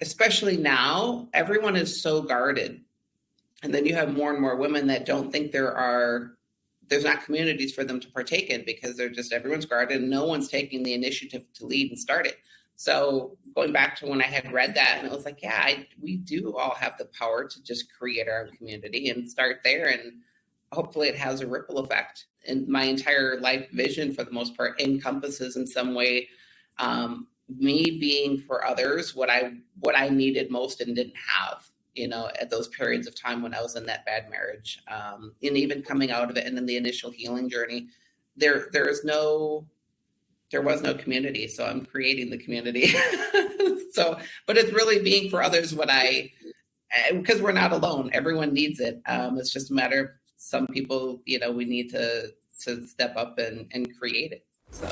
especially now, everyone is so guarded. And then you have more and more women that don't think there's not communities for them to partake in because everyone's guarded and no one's taking the initiative to lead and start it. So going back to when I had read that, and it was like, we do all have the power to just create our own community and start there. And hopefully it has a ripple effect. And my entire life vision, for the most part, encompasses in some way me being for others what I needed most and didn't have, at those periods of time when I was in that bad marriage, and even coming out of it and in the initial healing journey, there was no community. So I'm creating the community. But it's really being for others because we're not alone. Everyone needs it. It's just a matter of some people, we need to step up and create it. So.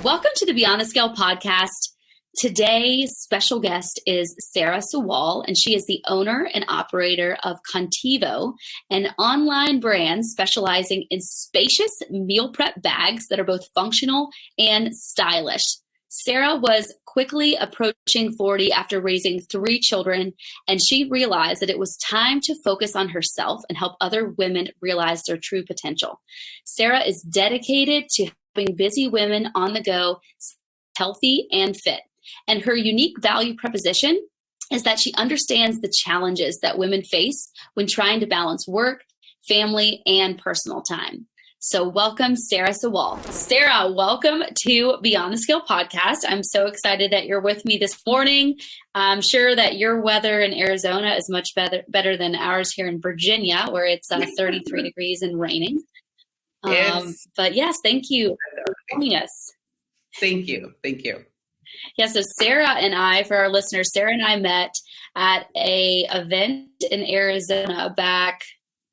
Welcome to the Beyond the Scale podcast. Today's special guest is Sarah Sawall, and she is the owner and operator of Qontevo, an online brand specializing in spacious meal prep bags that are both functional and stylish. Sarah was quickly approaching 40 after raising 3 children, and she realized that it was time to focus on herself and help other women realize their true potential. Sarah is dedicated to helping busy women on the go, healthy and fit. And her unique value proposition is that she understands the challenges that women face when trying to balance work, family, and personal time. So welcome, Sarah Sawall. Sarah, welcome to Beyond the Scale podcast. I'm so excited that you're with me this morning. I'm sure that your weather in Arizona is much better than ours here in Virginia, where it's 33 degrees and raining. But yes, thank you for joining us. Thank you. Yeah, so Sarah and I, for our listeners, Sarah and I met at a event in Arizona back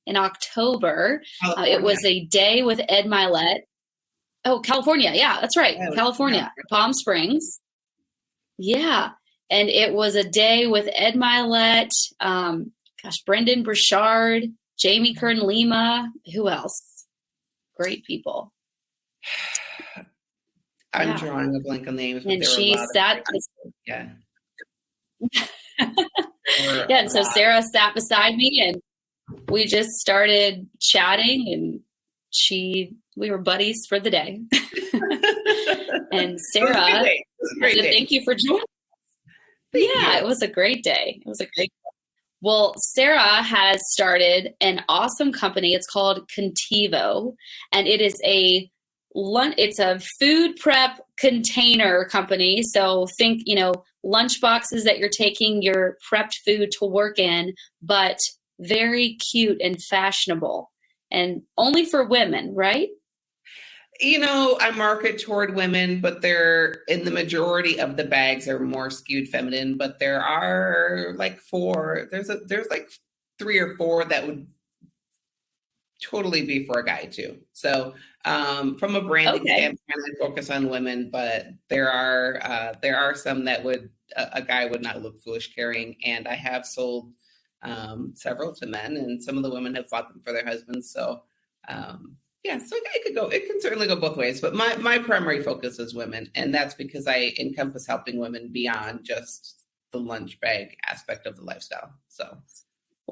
in October. It was a day with Ed Milet. Oh, California. Yeah, that's right. California, Palm Springs. Yeah. And it was a day with Ed Milet, Brendan Burchard, Jamie Kern Lima. Who else? Great people. I'm drawing a blank on the names. And she sat. Yeah. And so Sarah sat beside me and we just started chatting, and we were buddies for the day. And Sarah, thank you for joining. It was a great day. Well, Sarah has started an awesome company. It's called Qontevo, and it is it's a food prep container company. So think, lunch boxes that you're taking your prepped food to work in, but very cute and fashionable, and only for women, right? I market toward women, but they're in the majority of the bags are more skewed feminine, but there are like 4, there's like 3 or 4 that would totally be for a guy too. So from a branding standpoint, I focus on women, but there are some that a guy would not look foolish carrying. And I have sold several to men, and some of the women have bought them for their husbands. So so it can certainly go both ways, but my primary focus is women. And that's because I encompass helping women beyond just the lunch bag aspect of the lifestyle. So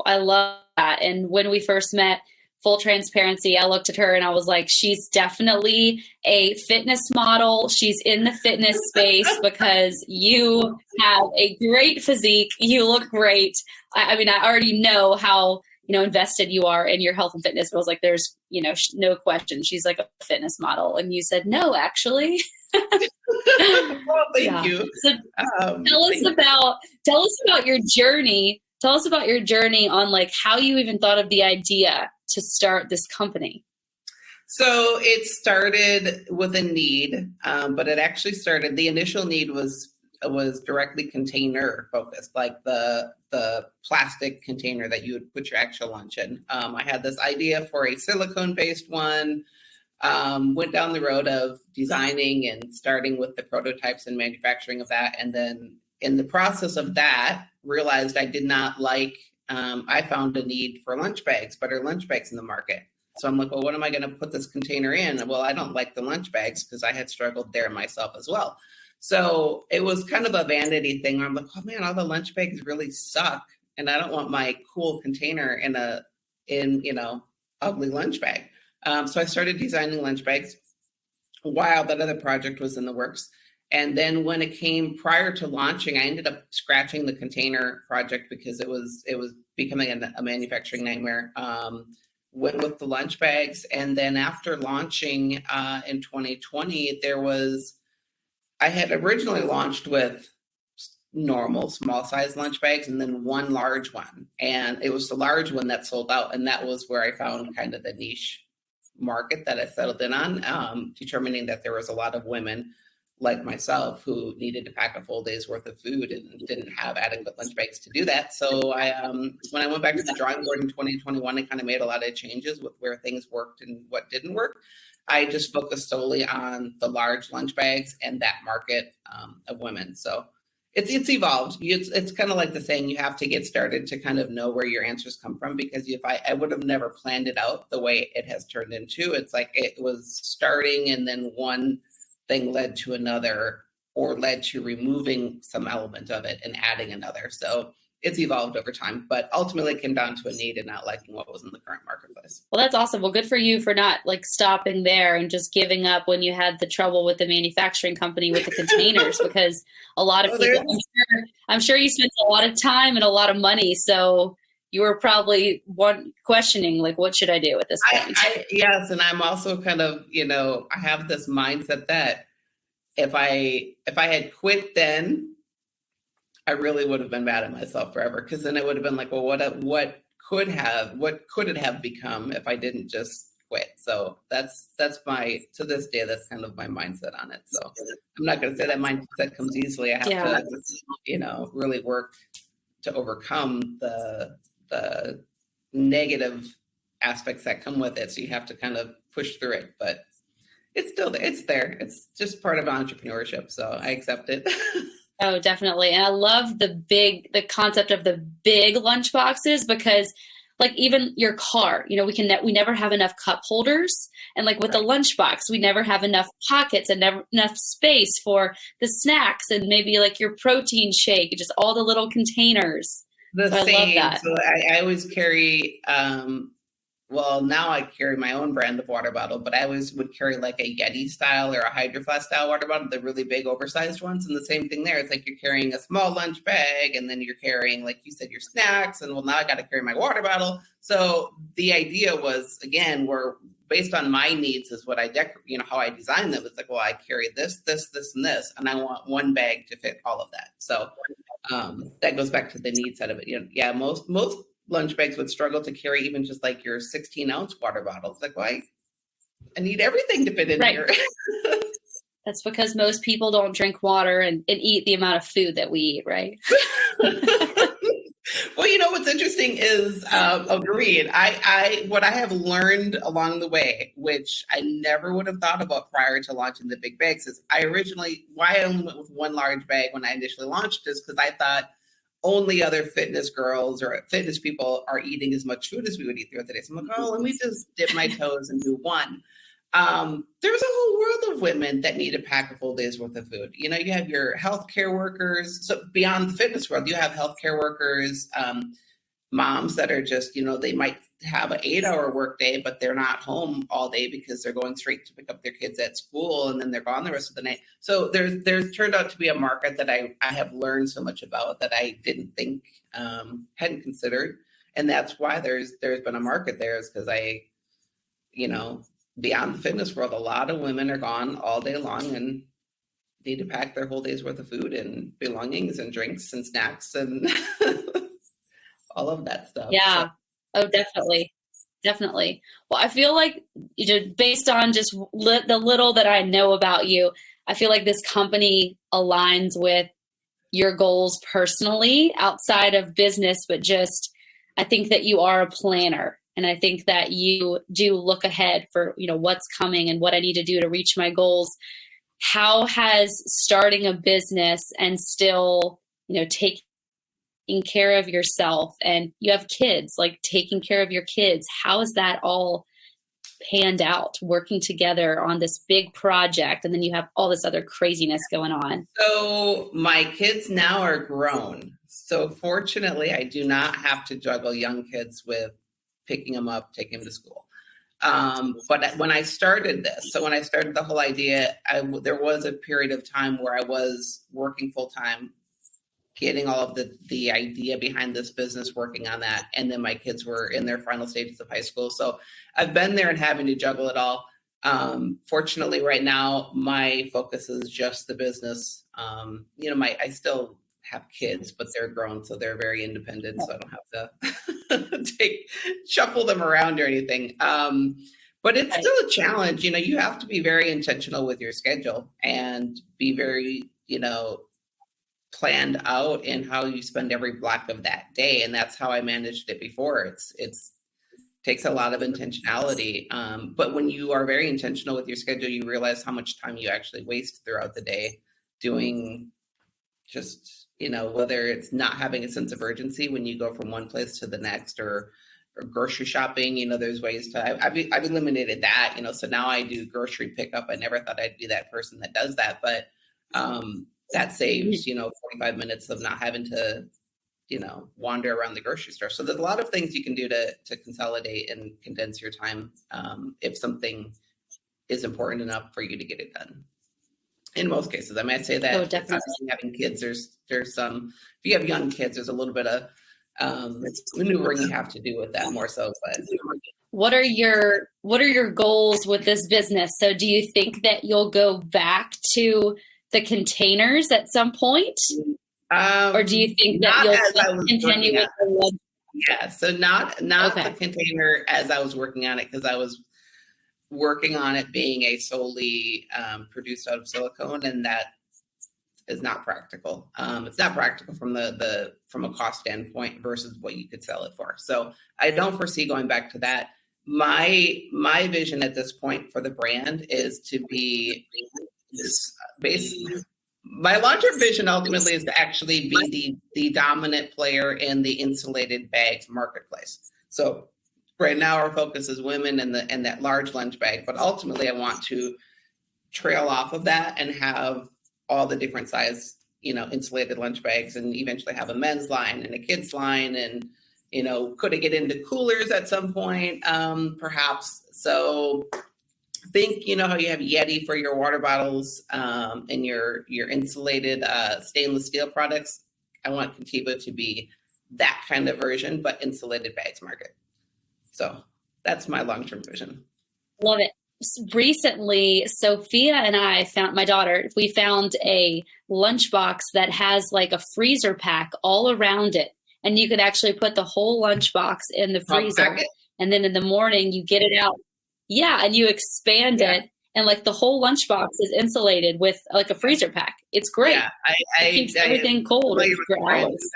I love that. And when we first met, full transparency, I looked at her and I was like, she's definitely a fitness model. She's in the fitness space because you have a great physique. You look great. I mean, I already know how, invested you are in your health and fitness. But I was like, there's, no question. She's like a fitness model. And you said, no, actually. Well, thank you. So tell us about your journey. Tell us about your journey on like how you even thought of the idea to start this company. So it started with a need, but it actually started, the initial need was directly container focused, like the plastic container that you would put your actual lunch in. I had this idea for a silicone based one, went down the road of designing and starting with the prototypes and manufacturing of that. And then in the process of that, realized I did not like I found a need for lunch bags, better lunch bags in the market. So I'm like, well, what am I going to put this container in? Well, I don't like the lunch bags because I had struggled there myself as well. So it was kind of a vanity thing where I'm like, oh man, all the lunch bags really suck. And I don't want my cool container in ugly lunch bag. So I started designing lunch bags while that other project was in the works. And then when it came prior to launching, I ended up scratching the container project because it was becoming a manufacturing nightmare. Went with the lunch bags. And then after launching in 2020, I had originally launched with normal small size lunch bags and then one large one. And it was the large one that sold out. And that was where I found kind of the niche market that I settled in on, determining that there was a lot of women like myself who needed to pack a full day's worth of food and didn't have adequate lunch bags to do that. So when I went back to the drawing board in 2021, I kind of made a lot of changes with where things worked and what didn't work. I just focused solely on the large lunch bags and that market of women. So it's evolved. It's kind of like the saying, you have to get started to kind of know where your answers come from, because if I would have never planned it out the way it has turned into. It's like it was starting and then one thing led to another or led to removing some element of it and adding another. So it's evolved over time, but ultimately it came down to a need and not liking what was in the current marketplace. Well, that's awesome. Well, good for you for not like stopping there and just giving up when you had the trouble with the manufacturing company with the containers, because a lot of people, I'm sure you spent a lot of time and a lot of money. So you were probably questioning, like, what should I do at this point? Yes. And I'm also kind of, I have this mindset that if I had quit then, I really would have been mad at myself forever, because then it would have been like, well, what could it have become if I didn't just quit? So that's to this day, that's kind of my mindset on it. So I'm not going to say that mindset comes easily. I have to, really work to overcome the negative aspects that come with it. So you have to kind of push through it, but it's still there. It's there. It's just part of entrepreneurship. So I accept it. Oh, definitely. And I love the concept of the big lunch boxes, because like even your car, we never have enough cup holders. And like with the lunchbox, we never have enough pockets and never enough space for the snacks and maybe like your protein shake, just all the little containers. I love that. So I always carry, now I carry my own brand of water bottle, but I always would carry like a Yeti style or a Hydro Flask style water bottle, the really big oversized ones. And the same thing there. It's like you're carrying a small lunch bag and then you're carrying, like you said, your snacks. And now I got to carry my water bottle. So the idea was, again, we're based on my needs is what I how I design them. It's like, well, I carry this, and this, and I want one bag to fit all of that. So that goes back to the need side of it. Most lunch bags would struggle to carry even just like your 16-ounce water bottle. It's like, well, I need everything to fit in here. That's because most people don't drink water and eat the amount of food that we eat, right? Well, what's interesting is, agreed. What I have learned along the way, which I never would have thought about prior to launching the big bags, is why I only went with one large bag when I initially launched is because I thought only other fitness girls or fitness people are eating as much food as we would eat throughout the day. So I'm like, let me just dip my toes and do one. There's a whole world of women that need to pack a full day's worth of food. You have your healthcare workers. So beyond the fitness world, you have healthcare workers, moms that are just, they might have an 8-hour work day, but they're not home all day because they're going straight to pick up their kids at school and then they're gone the rest of the night. So there's turned out to be a market that I have learned so much about that I didn't think, hadn't considered. And that's why there's been a market there, is because beyond the fitness world, a lot of women are gone all day long and need to pack their whole day's worth of food and belongings and drinks and snacks and all of that stuff. Yeah. So. Oh, definitely. Definitely. Well, I feel like, based on just the little that I know about you, I feel like this company aligns with your goals personally outside of business, but just, I think that you are a planner. And I think that you do look ahead for, what's coming and what I need to do to reach my goals. How has starting a business and still, taking taking care of yourself, and you have kids, like taking care of your kids. How is that all panned out, working together on this big project, and then you have all this other craziness going on? So my kids now are grown. So fortunately, I do not have to juggle young kids with picking them up, taking them to school. But when I started this, so when I started the whole idea, there was a period of time where I was working full time, getting all of the idea behind this business, working on that. And then my kids were in their final stages of high school. So I've been there and having to juggle it all. Fortunately, right now, my focus is just the business. I still have kids, but they're grown, so they're very independent. So I don't have to shuffle them around or anything. But it's still a challenge. You have to be very intentional with your schedule and be very, planned out in how you spend every block of that day. And that's how I managed it before. It's takes a lot of intentionality. But when you are very intentional with your schedule, you realize how much time you actually waste throughout the day doing just, whether it's not having a sense of urgency when you go from one place to the next, or grocery shopping. There's ways to, I've eliminated that, so now I do grocery pickup. I never thought I'd be that person that does that, but that saves, 45 minutes of not having to, wander around the grocery store. So there's a lot of things you can do to consolidate and condense your time if something is important enough for you to get it done. In most cases, I might say that obviously having kids, there's some, if you have young kids, there's a little bit of maneuvering you have to do with that more so. But what are your goals with this business? So do you think that you'll go back to the containers at some point? Or do you think that you'll continue with the one? Yeah, so not the container as I was working on it, because I was working on it being a solely produced out of silicone, and that is not practical. It's not practical from from a cost standpoint versus what you could sell it for. So I don't foresee going back to that. My vision at this point for the brand is to be this my long-term vision ultimately is to actually be the dominant player in the insulated bags marketplace. So right now our focus is women and that large lunch bag, but ultimately I want to trail off of that and have all the different size, insulated lunch bags, and eventually have a men's line and a kids line, and, could it get into coolers at some point? Perhaps. So think, how you have Yeti for your water bottles and your insulated stainless steel products. I want Qontevo to be that kind of version, but insulated bags market. So that's my long-term vision. Love it. Recently, Sophia and I found, my daughter, we found a lunchbox that has like a freezer pack all around it. And you could actually put the whole lunchbox in the freezer. And then in the morning you get it out. Yeah. And you expand it. And like the whole lunchbox is insulated with like a freezer pack. It's great. Yeah, it keeps everything cold for hours.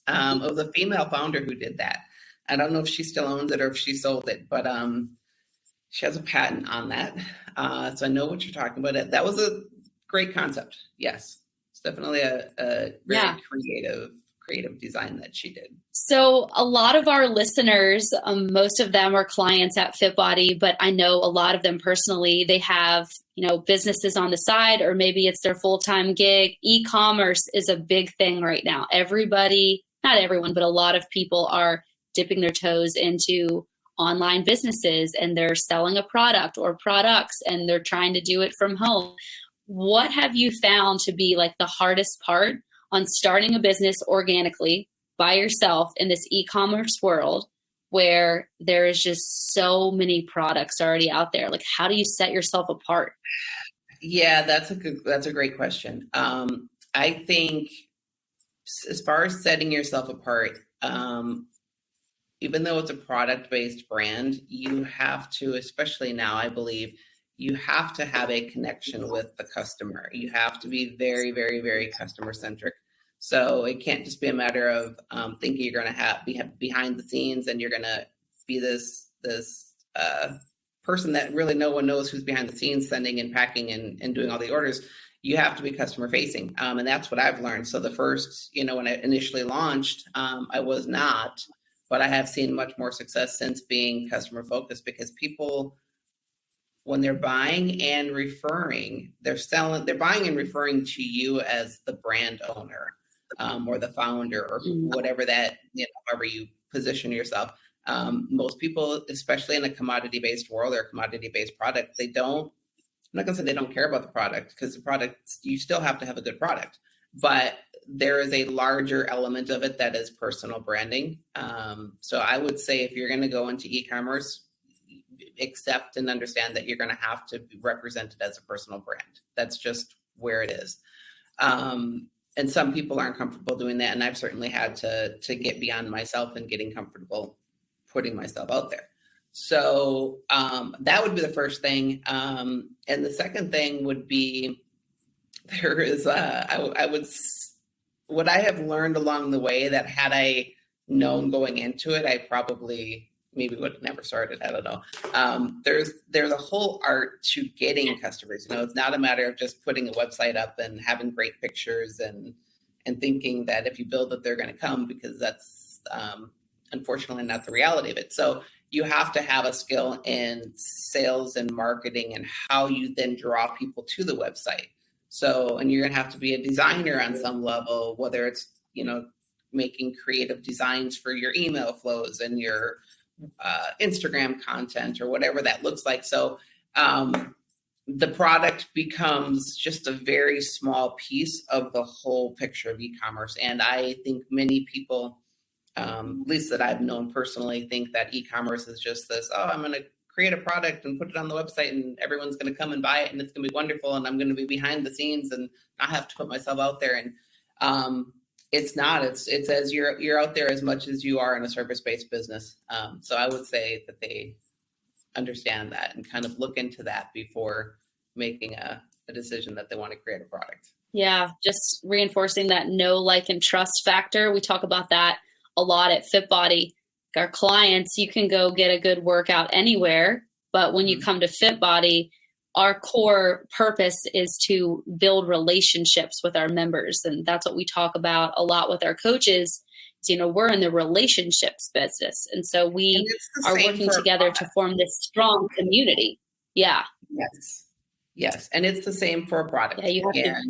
It was a female founder who did that. I don't know if she still owns it or if she sold it, but she has a patent on that. So I know what you're talking about. That was a great concept. Yes. It's definitely a very creative design that she did. So a lot of our listeners, most of them are clients at FitBody, but I know a lot of them personally, they have, businesses on the side, or maybe it's their full-time gig. E-commerce is a big thing right now. Everybody, not everyone, but a lot of people are dipping their toes into online businesses, and they're selling a product or products, and they're trying to do it from home. What have you found to be like the hardest part on starting a business organically by yourself in this e-commerce world where there is just so many products already out there? Like, how do you set yourself apart? Yeah, that's a great question. I think as far as setting yourself apart, even though it's a product-based brand, you have to, especially now, I believe, you have to have a connection with the customer. You have to be very, very, very customer-centric. So it can't just be a matter of thinking you're going to be behind the scenes and you're going to be this person that really no one knows who's behind the scenes, sending and packing and doing all the orders. you have to be customer facing. And that's what I've learned. So the first, when I initially launched, I was not, but I have seen much more success since being customer focused, because people, when they're buying and referring, they're buying and referring to you as the brand owner, or the founder, or whatever that, however you position yourself. Most people, especially in a commodity-based world or a commodity-based product, I'm not going to say they don't care about the product, because the product, you still have to have a good product, but there is a larger element of it that is personal branding. So I would say, if you're going to go into e-commerce, accept and understand that you're going to have to be represented as a personal brand. That's just where it is. And some people aren't comfortable doing that. And I've certainly had to get beyond myself and getting comfortable putting myself out there. So that would be the first thing. And the second thing would be, there is, what I have learned along the way, that had I known going into it, I probably maybe would have never started. I don't know. There's a whole art to getting customers. It's not a matter of just putting a website up and having great pictures and thinking that if you build it, they're going to come, because that's unfortunately not the reality of it. So you have to have a skill in sales and marketing, and how you then draw people to the website. So, and you're going to have to be a designer on some level, whether it's, making creative designs for your email flows and your Instagram content, or whatever that looks like. So the product becomes just a very small piece of the whole picture of e-commerce. And I think many people, at least that I've known personally, think that e-commerce is just this, I'm going to create a product and put it on the website and everyone's going to come and buy it and it's going to be wonderful and I'm going to be behind the scenes and not have to put myself out there. And it's not. It's as you're out there as much as you are in a service-based business. So I would say that they understand that and kind of look into that before making a decision that they want to create a product. Yeah, just reinforcing that know, like, and trust factor. We talk about that a lot at FitBody. Our clients, you can go get a good workout anywhere, but when you come to FitBody, our core purpose is to build relationships with our members. And that's what we talk about a lot with our coaches. We're in the relationships business. And so we are working together to form this strong community. Yeah. Yes. And it's the same for a product. Yeah, you have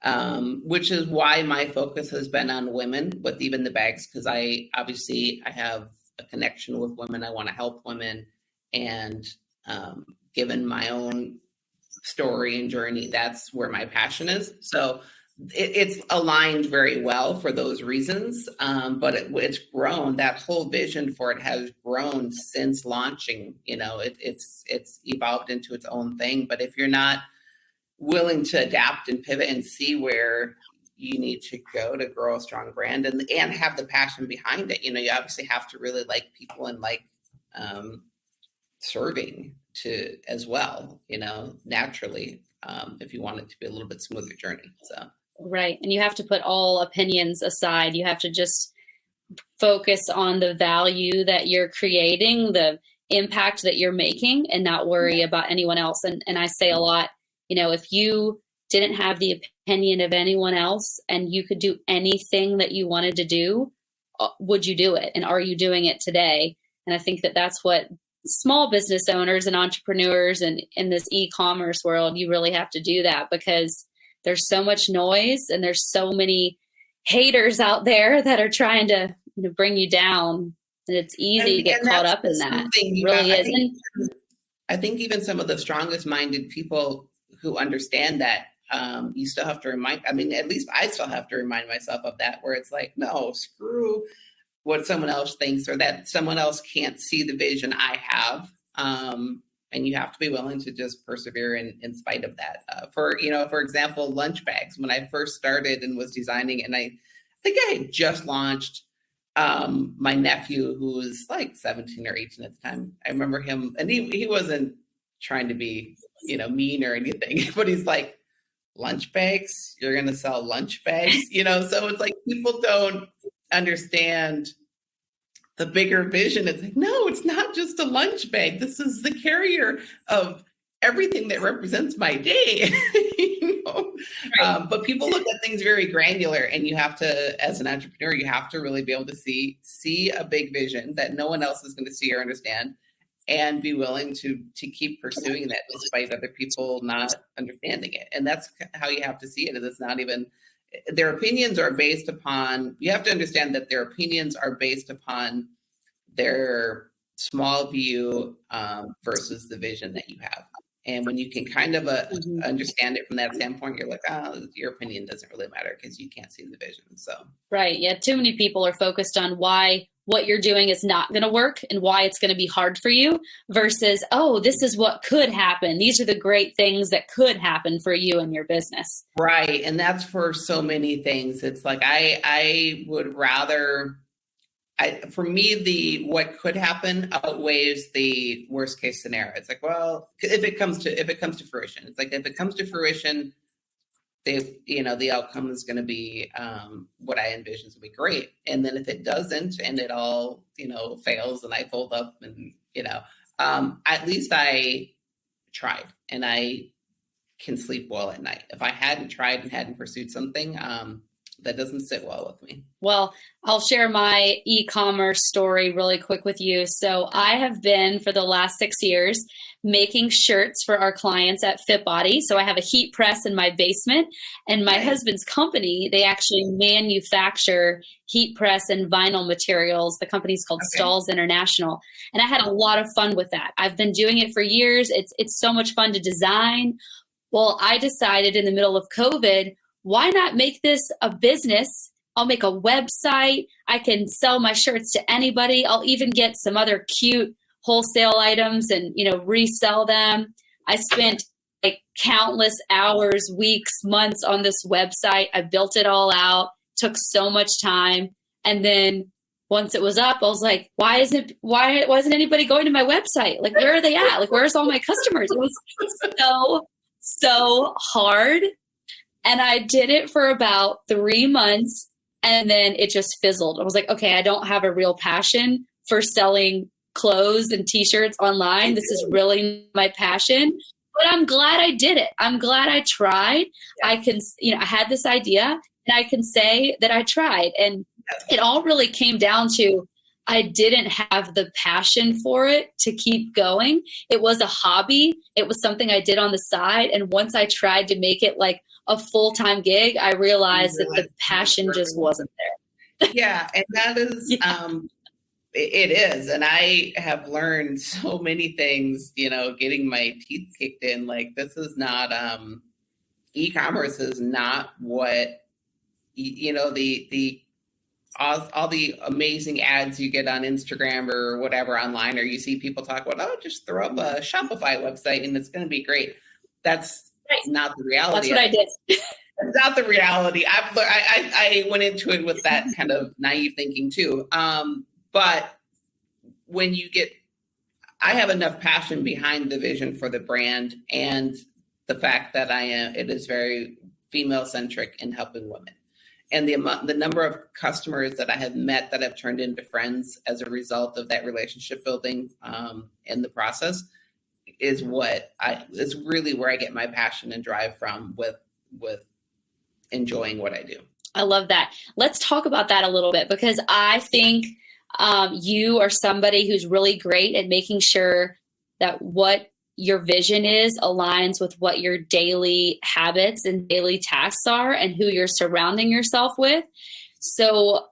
to. Which is why my focus has been on women with even the bags, because I have a connection with women. I want to help women, and given my own story and journey, that's where my passion is. So it's aligned very well for those reasons. But it's grown. That whole vision for it has grown since launching. It's evolved into its own thing. But if you're not willing to adapt and pivot and see where you need to go to grow a strong brand and have the passion behind it, you obviously have to really like people and like serving to as well, naturally, if you want it to be a little bit smoother journey. So right. And you have to put all opinions aside. You have to just focus on the value that you're creating, the impact that you're making, and not worry about anyone else. And I say a lot, if you didn't have the opinion of anyone else and you could do anything that you wanted to do, would you do it? And are you doing it today? And I think that that's what small business owners and entrepreneurs and in this e-commerce world, you really have to do that, because there's so much noise and there's so many haters out there that are trying to bring you down. And it's easy to get caught up in that. It really is. I think even some of the strongest minded people who understand that, you still have to at least I still have to remind myself of that, where it's like, no, screw what someone else thinks, or that someone else can't see the vision I have. And you have to be willing to just persevere in spite of that. For example, lunch bags. When I first started and was designing, and I think I had just launched, my nephew, who was like 17 or 18 at the time. I remember him, and he wasn't trying to be, mean or anything, but he's like, lunch bags? You're going to sell lunch bags? So it's like, people don't understand the bigger vision. It's like, no, it's not just a lunch bag. This is the carrier of everything that represents my day. But people look at things very granular, and you have to, as an entrepreneur, you have to really be able to see a big vision that no one else is going to see or understand, and be willing to keep pursuing that despite other people not understanding it. And that's how you have to see it. It's not even, their opinions are based upon, you have to understand that their opinions are based upon their small view versus the vision that you have. And when you can kind of understand it from that standpoint, you're like, oh, your opinion doesn't really matter because you can't see the vision. So right. Yeah. Too many people are focused on why what you're doing is not going to work and why it's going to be hard for you versus, oh, this is what could happen. These are the great things that could happen for you and your business. Right. And that's for so many things. It's like, I would rather, for me, the what could happen outweighs the worst case scenario. It's like, well, if it comes to fruition, it's like, if it comes to fruition, the outcome is going to be what I envision is going to be great. And then if it doesn't, and it all, fails, and I fold up, and, at least I tried, and I can sleep well at night. If I hadn't tried and hadn't pursued something, that doesn't sit well with me. Well, I'll share my e-commerce story really quick with you. So I have been for the last 6 years making shirts for our clients at Fit-Body. So I have a heat press in my basement, and my husband's company, they actually manufacture heat press and vinyl materials. The company's called Stahl's International. And I had a lot of fun with that. I've been doing it for years. It's so much fun to design. Well, I decided in the middle of COVID, why not make this a business? I'll make a website. I can sell my shirts to anybody. I'll even get some other cute wholesale items and, resell them. I spent like countless hours, weeks, months on this website. I built it all out, took so much time. And then once it was up, I was like, why wasn't anybody going to my website? Like, where are they at? Like, where's all my customers? It was so hard. And I did it for about 3 months, and then it just fizzled. I was like, okay, I don't have a real passion for selling clothes and t-shirts online. This is really my passion, but I'm glad I did it. I'm glad I tried. I can, I had this idea, and I can say that I tried. And it all really came down to, I didn't have the passion for it to keep going. It was a hobby. It was something I did on the side. And once I tried to make it like a full-time gig, I realized that the passion just wasn't there. Yeah. And that is, it is. And I have learned so many things, getting my teeth kicked in. Like, this is not, e-commerce is not what, all the amazing ads you get on Instagram or whatever online, or you see people talk about, oh, just throw up a Shopify website and it's going to be great. That's not the reality. That's what I did. It's not the reality. I went into it with that kind of naive thinking too. But when I have enough passion behind the vision for the brand and the fact that it is very female centric in helping women. And the number of customers that I have met that have turned into friends as a result of that relationship building in the process is really where I get my passion and drive from with enjoying what I do. I love that. Let's talk about that a little bit, because I think you are somebody who's really great at making sure that what your vision is aligns with what your daily habits and daily tasks are and who you're surrounding yourself with. So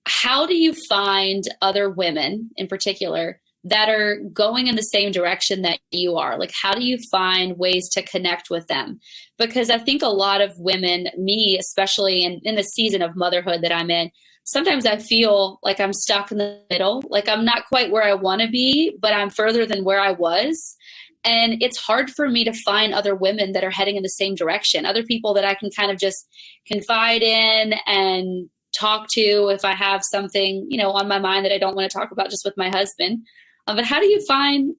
how do you find other women in particular that are going in the same direction that you are? Like, how do you find ways to connect with them? Because I think a lot of women, me especially in the season of motherhood that I'm in, sometimes I feel like I'm stuck in the middle. Like, I'm not quite where I want to be, but I'm further than where I was. And it's hard for me to find other women that are heading in the same direction, other people that I can kind of just confide in and talk to if I have something, on my mind that I don't want to talk about just with my husband. But how do you find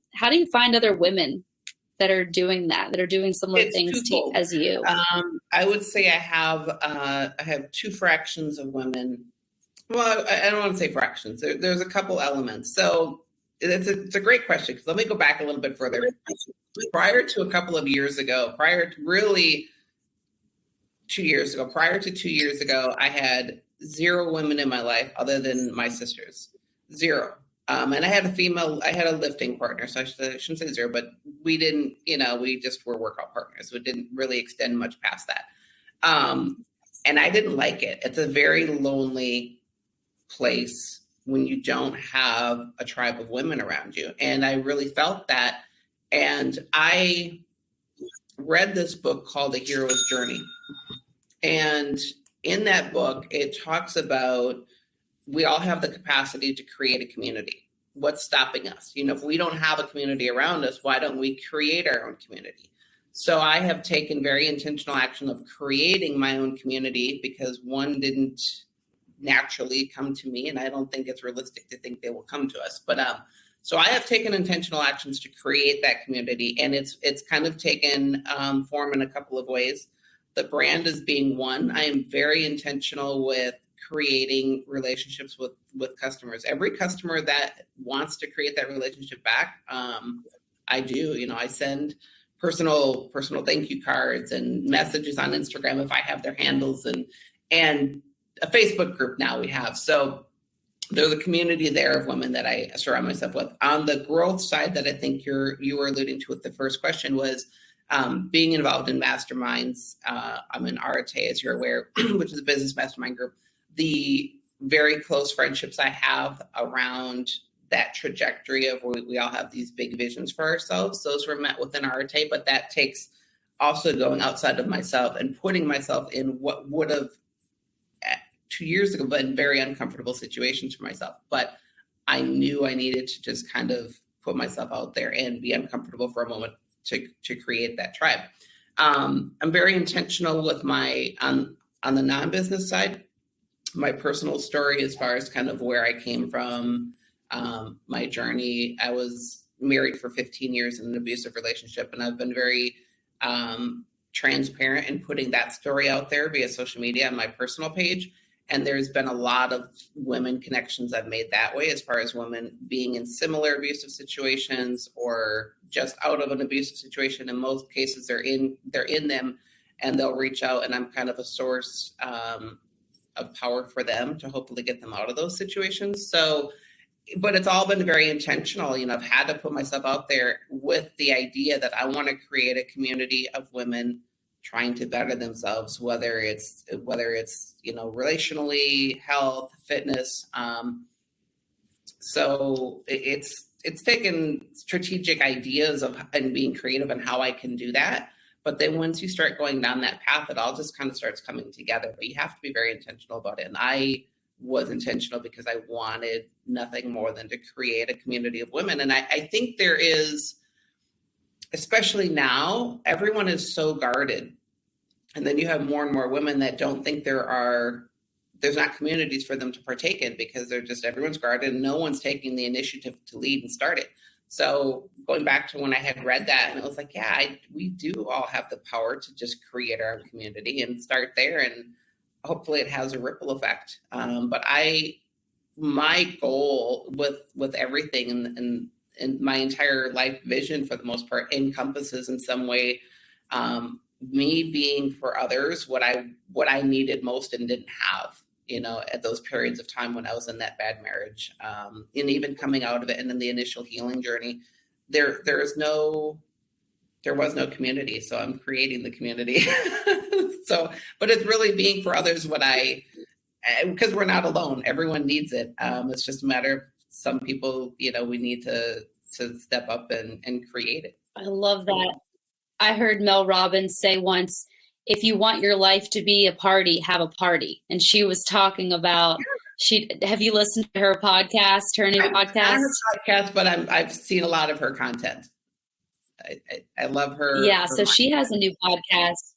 other women that are doing that, that are doing similar things as you? I would say I have two fractions of women. Well, I don't want to say fractions. There's a couple elements. So it's a great question, because let me go back a little bit further. Prior to a couple of years ago, prior to really 2 years ago. Prior to 2 years ago, I had 0 women in my life other than my sisters. 0. And I had a lifting partner, so I shouldn't say 0, but we didn't, we just were workout partners. We didn't really extend much past that. And I didn't like it. It's a very lonely place when you don't have a tribe of women around you. And I really felt that. And I read this book called The Hero's Journey. And in that book, it talks about we all have the capacity to create a community. What's stopping us? If we don't have a community around us, why don't we create our own community? So I have taken very intentional action of creating my own community because one didn't naturally come to me, and I don't think it's realistic to think they will come to us. But so I have taken intentional actions to create that community, and it's kind of taken form in a couple of ways. The brand is being one. I am very intentional with creating relationships with customers. Every customer that wants to create that relationship back, I do. I send personal thank you cards and messages on Instagram if I have their handles, and a Facebook group now we have. So there's a community there of women that I surround myself with. On the growth side that I think you were alluding to with the first question was being involved in masterminds. I'm in RTA, as you're aware, which is a business mastermind group. The very close friendships I have around that trajectory of we all have these big visions for ourselves. Those were met within RTA, but that takes also going outside of myself and putting myself in what would have 2 years ago been very uncomfortable situations for myself. But I knew I needed to just kind of put myself out there and be uncomfortable for a moment to create that tribe. I'm very intentional with my on the non-business side. My personal story as far as kind of where I came from, my journey. I was married for 15 years in an abusive relationship, and I've been very transparent in putting that story out there via social media on my personal page. And there's been a lot of women connections I've made that way, as far as women being in similar abusive situations or just out of an abusive situation. In most cases, they're in them, and they'll reach out, and I'm kind of a source of power for them to hopefully get them out of those situations. So, but it's all been very intentional. I've had to put myself out there with the idea that I want to create a community of women trying to better themselves, whether it's relationally, health, fitness. So it's taken strategic ideas and being creative on how I can do that. But then once you start going down that path, it all just kind of starts coming together. But you have to be very intentional about it. And I was intentional because I wanted nothing more than to create a community of women. And I think there is, especially now, everyone is so guarded. And then you have more and more women that don't think there's not communities for them to partake in because everyone's guarded and no one's taking the initiative to lead and start it. So going back to when I had read that, and it was like, we do all have the power to just create our own community and start there. And hopefully it has a ripple effect. But my goal with everything and my entire life vision, for the most part, encompasses in some way me being for others what I needed most and didn't have, at those periods of time when I was in that bad marriage, and even coming out of it and in the initial healing journey, there was no community. So I'm creating the community. But it's really being for others because we're not alone. Everyone needs it. It's just a matter of some people, we need to step up and create it. I love that. I heard Mel Robbins say once, if you want your life to be a party, have a party. And she was talking about, have you listened to her podcast, her new podcast? I'm on her podcast, but I've seen a lot of her content. I love her. Yeah. So she has a new podcast,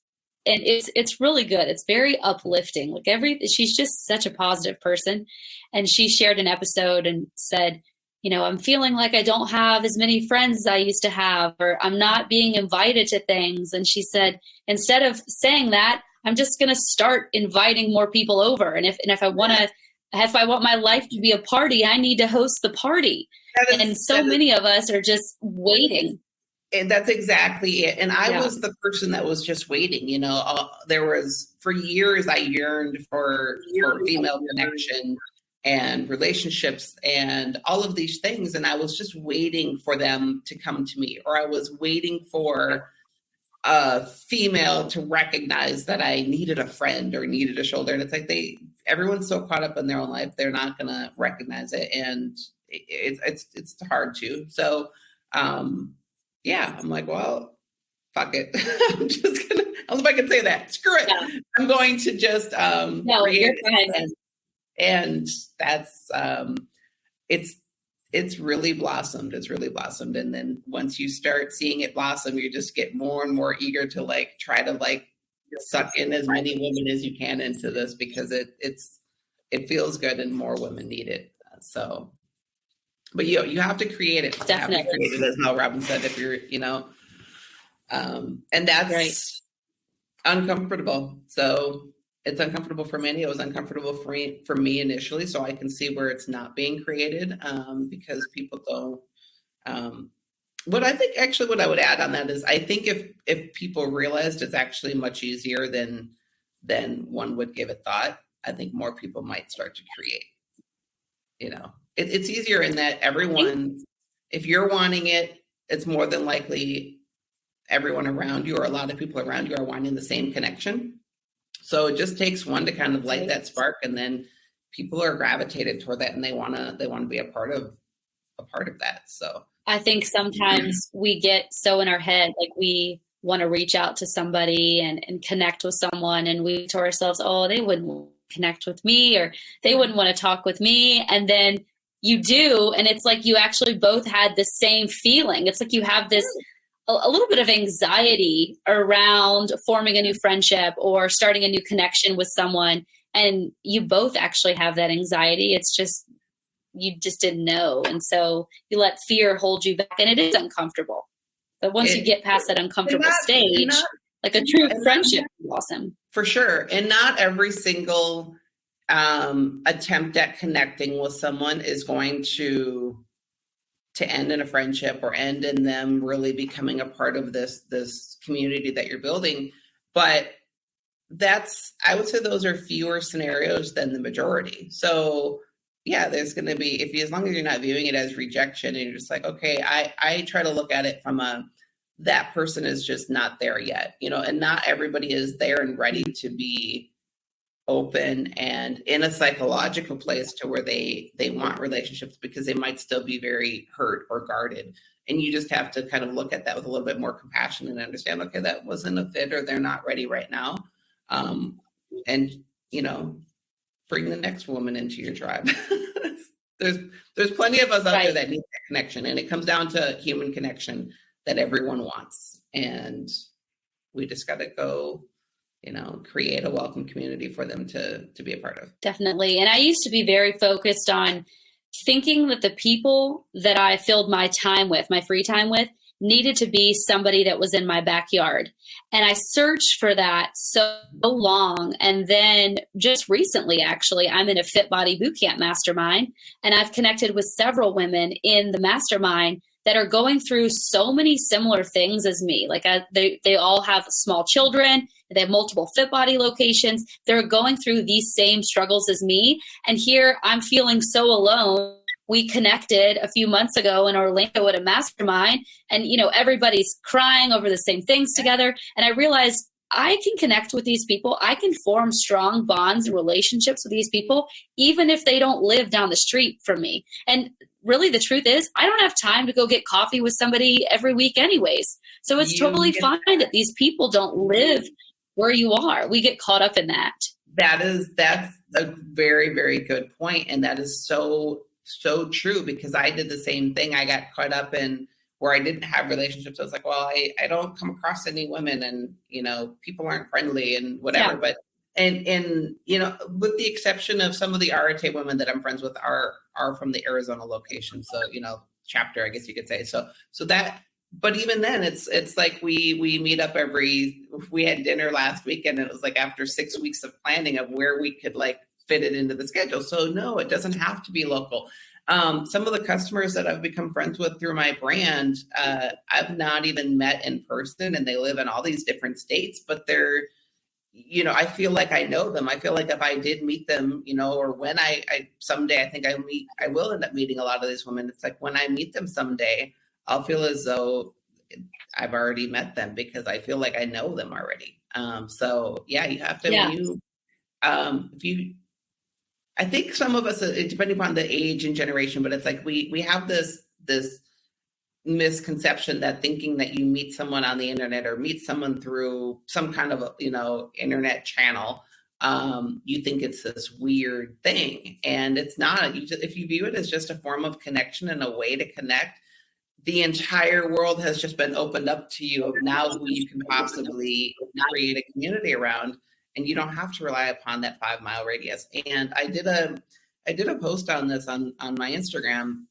and it's really good. It's very uplifting. She's just such a positive person. And she shared an episode and said, I'm feeling like I don't have as many friends as I used to have, or I'm not being invited to things. And she said, instead of saying that, I'm just going to start inviting more people over. And if I want my life to be a party, I need to host the party. Many of us are just waiting. And that's exactly it. And I Yeah. was the person that was just waiting, there was, for years, I yearned for female connection and relationships and all of these things. And I was just waiting for them to come to me, or I was waiting for a female to recognize that I needed a friend or needed a shoulder. And it's like everyone's so caught up in their own life, they're not going to recognize it. And it's hard to. So, yeah, I'm like, well, fuck it. I'm just gonna, I don't know if I can say that. Screw it. Yeah. I'm going to just create it. And that's it's really blossomed. It's really blossomed. And then once you start seeing it blossom, you just get more and more eager to try to suck in as many women as you can into this, because it feels good and more women need it. So, but you have to create it. Definitely. You have to create it, as Mel Robbins said, if you're, and that's right. Uncomfortable. So it's uncomfortable for many. It was uncomfortable for me initially. So I can see where it's not being created, because people don't. What I think, actually, what I would add on that is, I think if people realized it's actually much easier than one would give it thought, I think more people might start to create. It's easier in that everyone, if you're wanting it, it's more than likely everyone around you, or a lot of people around you, are wanting the same connection. So it just takes one to kind of light that spark, and then people are gravitated toward that, and they want to be a part of that. So I think sometimes we get so in our head, we want to reach out to somebody and connect with someone, and we to ourselves, oh, they wouldn't connect with me, or they wouldn't want to talk with me. And then you do, and it's like you actually both had the same feeling. It's like you have this a little bit of anxiety around forming a new friendship or starting a new connection with someone, and you both actually have that anxiety. It's just, you just didn't know. And so you let fear hold you back, and it is uncomfortable. But once you get past that uncomfortable stage, a true friendship is awesome. For sure. And not every single attempt at connecting with someone is going to end in a friendship or end in them really becoming a part of this community that you're building. But I would say those are fewer scenarios than the majority. So yeah, there's going to be, as long as you're not viewing it as rejection, and you're just like, okay, I try to look at it from that person is just not there yet, and not everybody is there and ready to be open and in a psychological place to where they want relationships, because they might still be very hurt or guarded. And you just have to kind of look at that with a little bit more compassion and understand, okay, that wasn't a fit, or they're not ready right now. And, bring the next woman into your tribe. There's plenty of us out there that need that connection. And it comes down to human connection that everyone wants. And we just got to go, create a welcome community for them to be a part of. Definitely. And I used to be very focused on thinking that the people that I filled my time with, my free time with, needed to be somebody that was in my backyard. And I searched for that so long. And then just recently, actually, I'm in a Fit Body Bootcamp mastermind, and I've connected with several women in the mastermind that are going through so many similar things as me. They all have small children. They have multiple Fit Body locations. They're going through these same struggles as me. And here I'm feeling so alone. We connected a few months ago in Orlando at a mastermind, and, everybody's crying over the same things together. And I realized I can connect with these people. I can form strong bonds and relationships with these people, even if they don't live down the street from me. And really, the truth is, I don't have time to go get coffee with somebody every week anyways. So it's totally fine that these people don't live where you are. We get caught up in that. That's a very, very good point. And that is so true, because I did the same thing. I got caught up in where I didn't have relationships. I was like, well, I don't come across any women, and, people aren't friendly and whatever. Yeah. But, and, with the exception of some of the RTA women that I'm friends with are from the Arizona location. So, chapter, I guess you could say. So that, but even then it's like we meet up we had dinner last weekend, and it was like after 6 weeks of planning of where we could fit it into the schedule. So no, it doesn't have to be local. Some of the customers that I've become friends with through my brand, I've not even met in person, and they live in all these different states, but they're, I feel like I know them. I feel like if I did meet them, or when I someday, I think I will end up meeting a lot of these women. It's like when I meet them someday, I'll feel as though I've already met them because I feel like I know them already. So yeah, you have to, I think some of us, depending upon the age and generation, but it's like we have this misconception that thinking that you meet someone on the internet or meet someone through some kind of internet channel, you think it's this weird thing, and it's not. If you view it as just a form of connection and a way to connect, the entire world has just been opened up to you of now who you can possibly create a community around, and you don't have to rely upon that 5-mile radius. And I did a post on this on my Instagram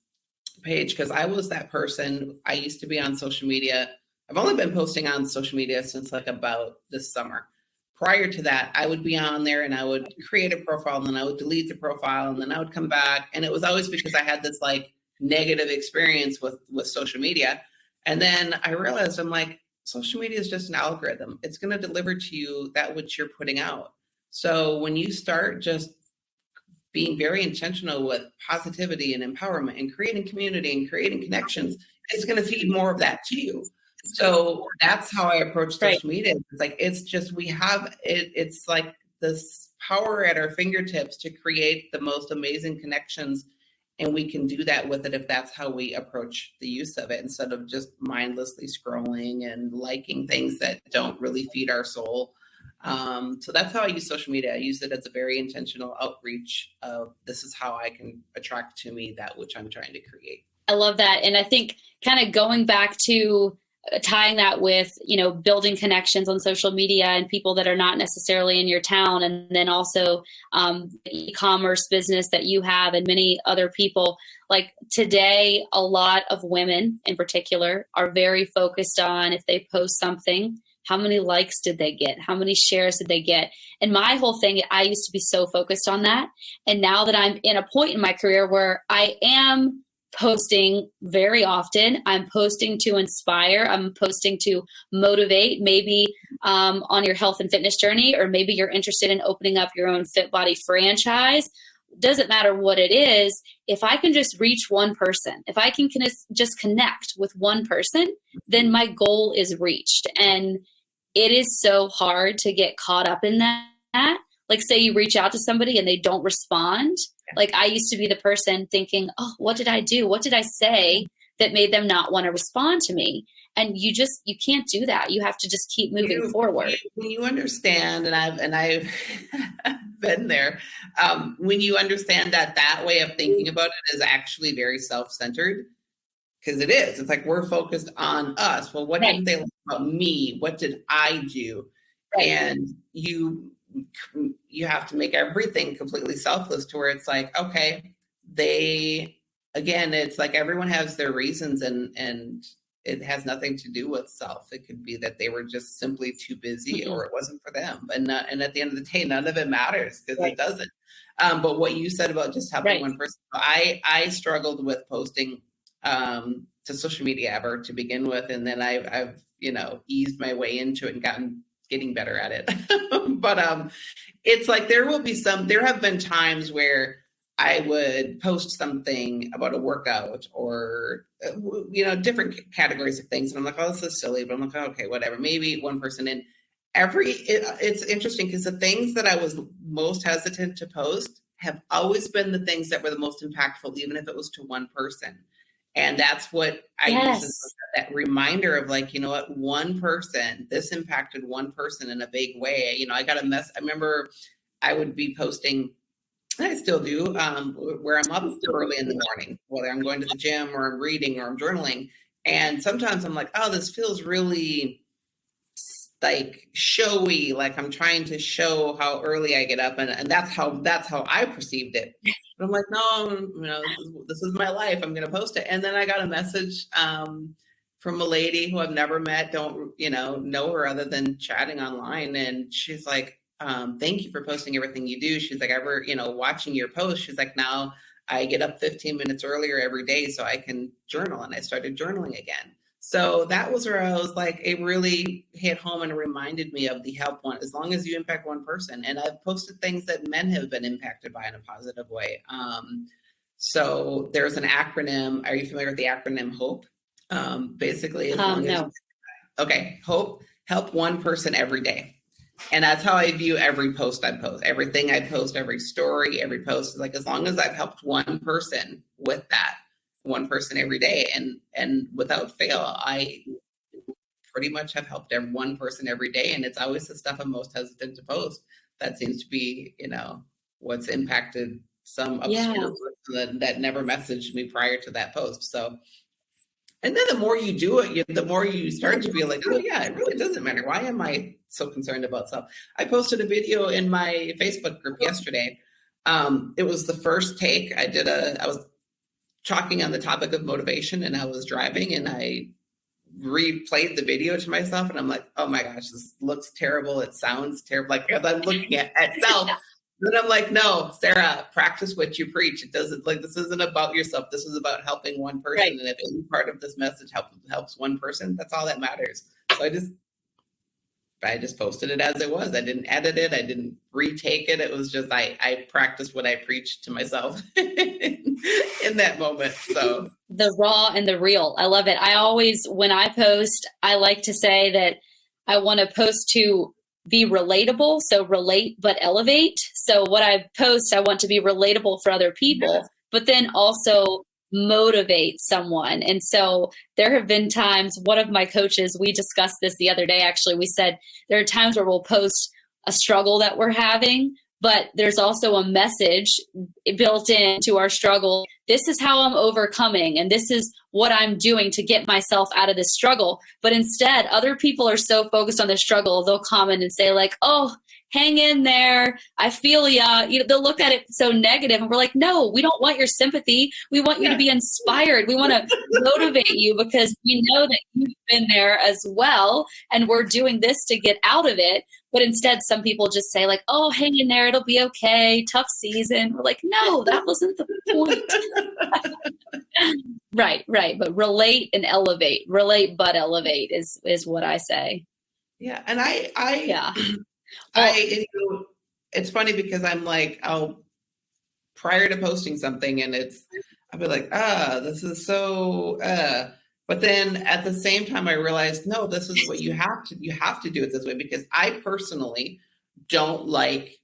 page, because I was that person. I used to be on social media. I've only been posting on social media since like about this summer. Prior to that, I would be on there and I would create a profile, and then I would delete the profile, and then I would come back. And it was always because I had this like negative experience with social media. And then I realized, I'm like, social media is just an algorithm. It's going to deliver to you that which you're putting out. So when you start just being very intentional with positivity and empowerment and creating community and creating connections, it's going to feed more of that to you. So that's how I approach social media. It's like, it's just, we have it. It's like this power at our fingertips to create the most amazing connections. And we can do that with it if that's how we approach the use of it, instead of just mindlessly scrolling and liking things that don't really feed our soul. So that's how I use social media. I use it as a very intentional outreach of, this is how I can attract to me that which I'm trying to create. I love that. And I think kind of going back to tying that with, building connections on social media and people that are not necessarily in your town. And then also the e-commerce business that you have and many other people. Like today, a lot of women in particular are very focused on, if they post something, how many likes did they get? How many shares did they get? And my whole thing, I used to be so focused on that. And now that I'm in a point in my career where I am posting very often, I'm posting to inspire, I'm posting to motivate, maybe on your health and fitness journey, or maybe you're interested in opening up your own Fit Body franchise. Doesn't matter what it is. If I can just reach one person, if I can just connect with one person, then my goal is reached. And it is so hard to get caught up in that. Like, say you reach out to somebody and they don't respond. Like, I used to be the person thinking, oh, what did I do? What did I say that made them not want to respond to me? And you can't do that. You have to just keep moving forward. When you understand, and I've been there, when you understand that way of thinking about it is actually very self-centered, because it is. It's like, we're focused on us. Well, what did they like about me? What did I do? Right. And you have to make everything completely selfless, to where it's like, okay, it's like everyone has their reasons, and it has nothing to do with self. It could be that they were just simply too busy, or it wasn't for them. And at the end of the day, none of it matters, because it doesn't. But what you said about just helping one person, I struggled with posting to social media ever to begin with. And then I've eased my way into it and getting better at it. But it's like, there have been times where I would post something about a workout or, different categories of things. And I'm like, oh, this is silly. But I'm like, oh, okay, whatever. Maybe one person in it's interesting, because the things that I was most hesitant to post have always been the things that were the most impactful, even if it was to one person. And that's what I use as that reminder of, like, what, one person, this impacted one person in a big way. I got I remember I would be posting, and I still do, where I'm up early in the morning, whether I'm going to the gym or I'm reading or I'm journaling. And sometimes I'm like, oh, this feels really like showy, like I'm trying to show how early I get up, and that's how I perceived it. But I'm like, no, this is my life. I'm going to post it. And then I got a message from a lady who I've never met, don't know her other than chatting online, and she's like, thank you for posting everything you do. She's like, watching your post, she's like, now I get up 15 minutes earlier every day so I can journal, and I started journaling again. So that was where I was like, it really hit home and reminded me of the help one, as long as you impact one person. And I've posted things that men have been impacted by in a positive way. So there's an acronym. Are you familiar with the acronym HOPE? Basically, as long as, okay, HOPE, help one person every day. And that's how I view every post I post, everything I post, every story, every post is like, as long as I've helped one person with that, one person every day, and without fail, I pretty much have helped one person every day. And it's always the stuff I'm most hesitant to post that seems to be, what's impacted some obscure person that never messaged me prior to that post. So, and then the more you do it, the more you start to be like, oh yeah, it really doesn't matter. Why am I so concerned about stuff? I posted a video in my Facebook group yesterday. It was the first take. I was talking on the topic of motivation, and I was driving, and I replayed the video to myself, and I'm like, oh my gosh, this looks terrible. It sounds terrible. Like, as I'm looking at self, then I'm like, no, Sarah, practice what you preach. It doesn't, like, this isn't about yourself. This is about helping one person. Right. And if any part of this message helps one person, that's all that matters. So I just posted it as it was. I didn't edit it. I didn't retake it. It was just, I practiced what I preached to myself in that moment. So the raw and the real. I love it. I always, when I post, I like to say that I want to post to be relatable. So relate, but elevate. So what I post, I want to be relatable for other people, but then also motivate someone. And so there have been times, one of my coaches, we discussed this the other day, actually, we said there are times where we'll post a struggle that we're having, but there's also a message built into our struggle. This is how I'm overcoming, and this is what I'm doing to get myself out of this struggle. But instead, other people are so focused on the struggle, they'll comment and say like, oh, hang in there, I feel ya. They'll look at it so negative, and we're like, no, we don't want your sympathy. We want you to be inspired. We want to motivate you because we know that you've been there as well, and we're doing this to get out of it. But instead, some people just say like, oh, hang in there, it'll be okay, tough season. We're like, no, that wasn't the point. Right. But relate and elevate. Relate but elevate is what I say. Yeah. And it's funny because I'm like, prior to posting something, and I'll be like, this is so, but then at the same time, I realized, no, this is what you have to do it this way, because I personally don't like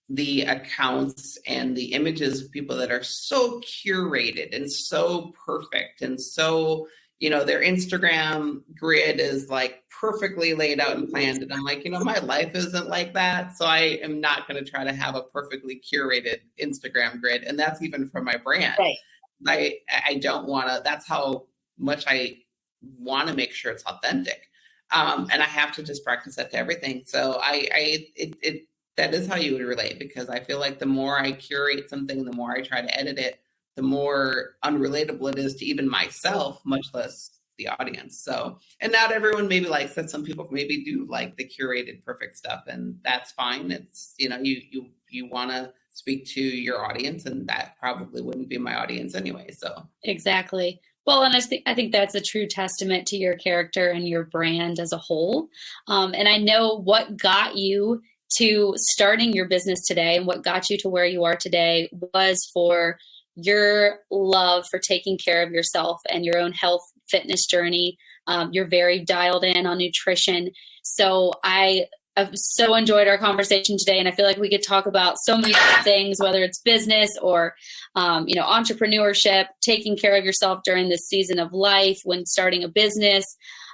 the accounts and the images of people that are so curated and so perfect and so, their Instagram grid is like perfectly laid out and planned. And I'm like, my life isn't like that. So I am not going to try to have a perfectly curated Instagram grid. And that's even for my brand. Right. I don't want to, that's how much I want to make sure it's authentic. And I have to just practice that to everything. So that is how you would relate, because I feel like the more I curate something, the more I try to edit it, the more unrelatable it is to even myself, much less the audience. So, and not everyone maybe likes that. Some people maybe do like the curated perfect stuff, and that's fine. It's, you want to speak to your audience, and that probably wouldn't be my audience anyway. So exactly. Well, and I think that's a true testament to your character and your brand as a whole. And I know what got you to starting your business today and what got you to where you are today was for your love for taking care of yourself and your own health fitness journey. You're very dialed in on nutrition. So I've so enjoyed our conversation today, and I feel like we could talk about so many different things, whether it's business or entrepreneurship, taking care of yourself during this season of life when starting a business.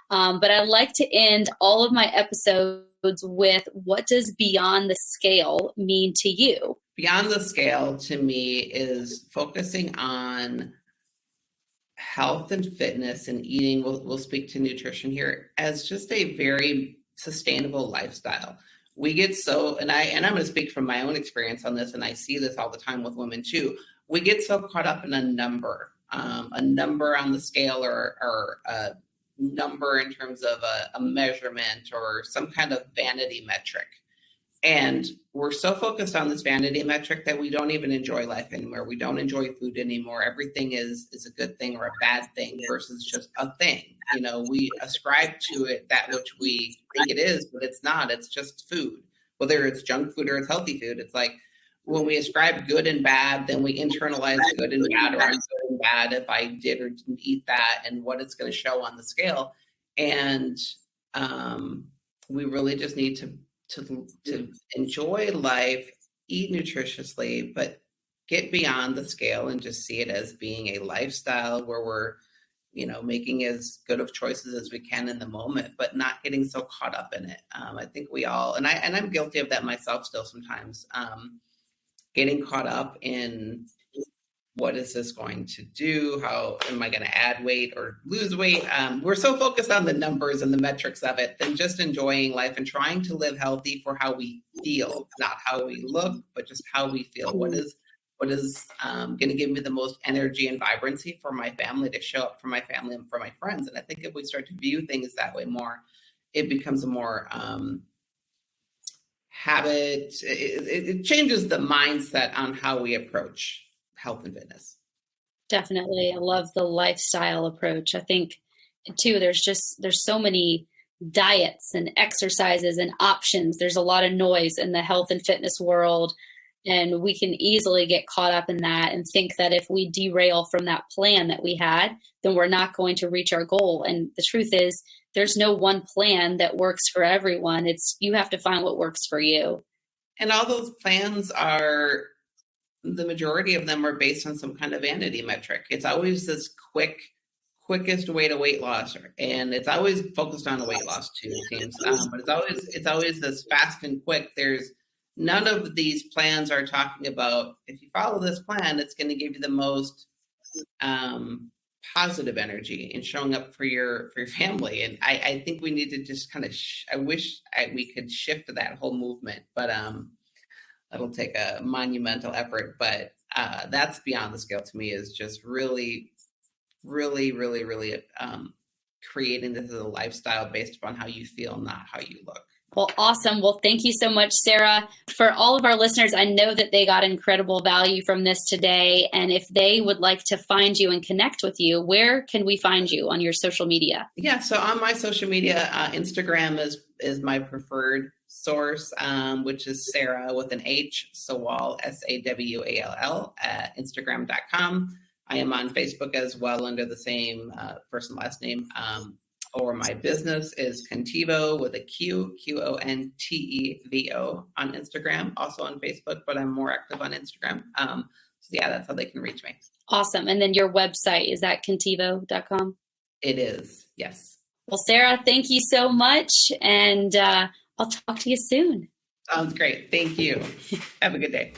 But I like to end all of my episodes with, what does beyond the scale mean to you? Beyond the scale to me is focusing on health and fitness and eating. We'll speak to nutrition here as just a very sustainable lifestyle. We get and I'm going to speak from my own experience on this, and I see this all the time with women too. We get so caught up in a number on the scale, or a number in terms of a measurement or some kind of vanity metric. And we're so focused on this vanity metric that we don't even enjoy life anymore. We don't enjoy food anymore. Everything is a good thing or a bad thing versus just a thing. You know, we ascribe to it that which we think it is, but it's not. It's just food. Whether it's junk food or it's healthy food, it's like when we ascribe good and bad, then we internalize good and bad, or I'm good and bad if I did or didn't eat that, and what it's going to show on the scale. And we really just need to enjoy life, eat nutritiously, but get beyond the scale and just see it as being a lifestyle where we're, you know, making as good of choices as we can in the moment, but not getting so caught up in it. I think we all, and I'm guilty of that myself still sometimes, getting caught up in what is this going to do? How am I going to add weight or lose weight? We're so focused on the numbers and the metrics of it than just enjoying life and trying to live healthy for how we feel, not how we look, but just how we feel. What is going to give me the most energy and vibrancy for my family, to show up for my family and for my friends? And I think if we start to view things that way more, it becomes a more habit. It changes the mindset on how we approach health and fitness. Definitely. I love the lifestyle approach. I think too, there's so many diets and exercises and options. There's a lot of noise in the health and fitness world, and we can easily get caught up in that and think that if we derail from that plan that we had, then we're not going to reach our goal. And the truth is, there's no one plan that works for everyone. You have to find what works for you. And all those plans are, the majority of them are based on some kind of vanity metric. It's always this quickest way to weight loss, and it's always focused on a weight loss too, it seems. But it's always this fast and quick. There's none of these plans are talking about, if you follow this plan, it's going to give you the most positive energy and showing up for your family. And I think we need to just kind of, I wish we could shift that whole movement, but that'll take a monumental effort. But that's beyond the scale to me, is just really, really, really, really creating this as a lifestyle based upon how you feel, not how you look. Well, awesome. Well, thank you so much, Sarah. For all of our listeners, I know that they got incredible value from this today. And if they would like to find you and connect with you, where can we find you on your social media? Yeah, so on my social media, Instagram is my preferred source, which is Sarah with an H, Sawall, Sawall, at Instagram.com. I am on Facebook as well under the same first and last name. Or my business is Qontevo with a Q, Qontevo on Instagram, also on Facebook, but I'm more active on Instagram. So yeah, that's how they can reach me. Awesome. And then your website, is that Qontevo.com? It is, yes. Well, Sarah, thank you so much. And I'll talk to you soon. Sounds great. Thank you. Have a good day.